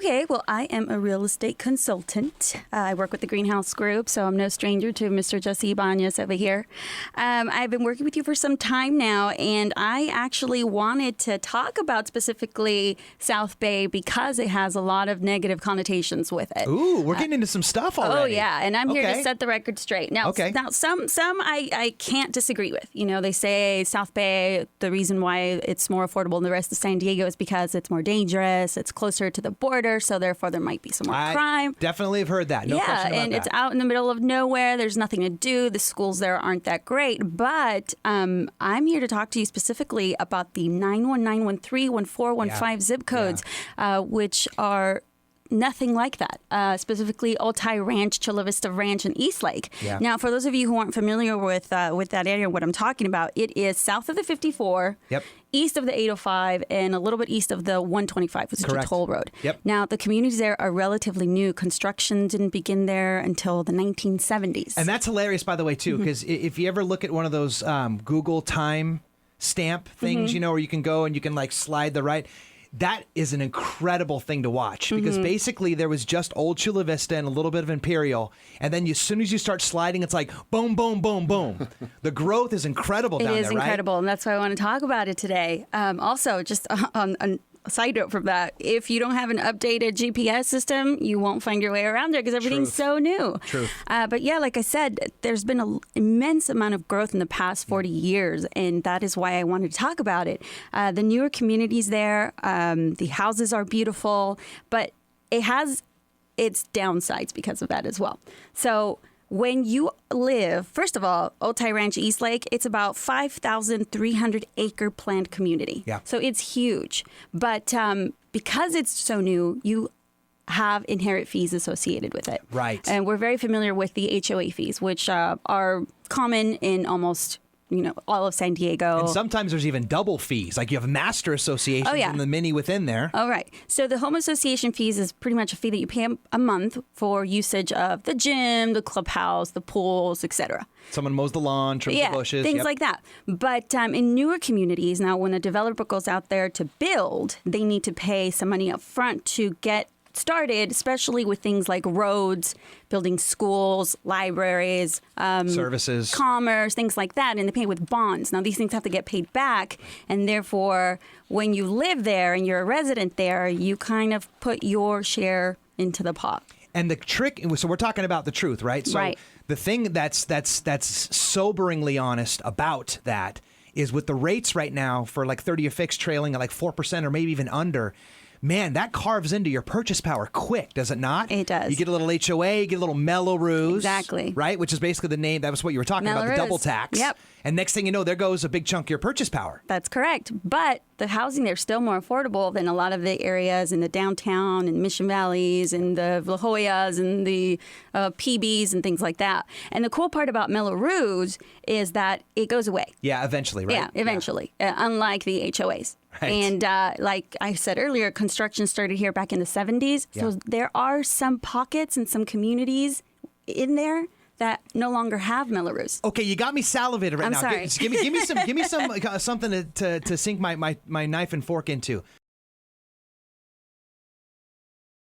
Okay, well, I am a real estate consultant. I work with the Greenhouse Group, so I'm no stranger to Mr. Jesse Ibanez over here. I've been working with you for some time now, and I actually wanted to talk about specifically South Bay because it has a lot of negative connotations with it. Ooh, we're getting into some stuff already. Oh, yeah, and I'm here to set the record straight. Now, Okay. now some I can't disagree with. You know, they say South Bay, the reason why it's more affordable than the rest of San Diego is because it's more dangerous, it's closer to the border, so therefore there might be some more crime. Definitely have heard that. No question about and that. It's out in the middle of nowhere. There's nothing to do. The schools there aren't that great. But I'm here to talk to you specifically about the 91913, 1415 zip codes, which are nothing like that, specifically Otay Ranch, Chula Vista Ranch, and Eastlake. Yeah. Now, for those of you who aren't familiar with that area, what I'm talking about, it is south of the 54, east of the 805, and a little bit east of the 125, which is a toll road. Yep. Now, the communities there are relatively new. Construction didn't begin there until the 1970s. And that's hilarious, by the way, too, because if you ever look at one of those Google time stamp things, you know, where you can go and you can like slide the right. That is an incredible thing to watch because basically there was just old Chula Vista and a little bit of Imperial. And then as soon as you start sliding, it's like boom, boom, boom, boom. The growth is incredible down there, right? It is incredible. And that's why I want to talk about it today. Also, just on a side note from that, if you don't have an updated GPS system, you won't find your way around there because everything's so new. Truth. But yeah, like I said, there's been an immense amount of growth in the past 40 years, and that is why I wanted to talk about it. The newer communities there, the houses are beautiful, but it has its downsides because of that as well. So when you live, first of all, Otay Ranch, Eastlake, it's about 5,300 acre planned community. Yeah. So it's huge. But because it's so new, you have inherent fees associated with it. Right. And we're very familiar with the HOA fees, which are common in almost all of San Diego. And sometimes there's even double fees. Like you have master associations and the mini within there. Oh, right. So the home association fees is pretty much a fee that you pay a month for usage of the gym, the clubhouse, the pools, etc. Someone mows the lawn, trims the bushes. Things like that. But in newer communities, now when a developer goes out there to build, they need to pay some money up front to get started, especially with things like roads, building schools, libraries, services, commerce, things like that, and they pay with bonds. Now, these things have to get paid back, and therefore, when you live there and you're a resident there, you kind of put your share into the pot. And the trick, so we're talking about the truth, right? So the thing that's soberingly honest about that is with the rates right now for like 30-year fixed trailing at like 4% or maybe even under. Man, that carves into your purchase power quick, does it not? It does. You get a little HOA, you get a little Melrose. Exactly. Right? Which is basically the name. That was what you were talking about, the double tax. Yep. And next thing you know, there goes a big chunk of your purchase power. That's correct. But the housing there is still more affordable than a lot of the areas in the downtown and Mission Valleys and the La Joillas and the PBs and things like that. And the cool part about Melrose is that it goes away. Yeah, eventually, right? Yeah, eventually, unlike the HOAs. Right. And like I said earlier, construction started here back in the 70s. So there are some pockets and some communities in there that no longer have Melrose. Okay, you got me salivated right now. I'm sorry. Give me some something to sink my knife and fork into.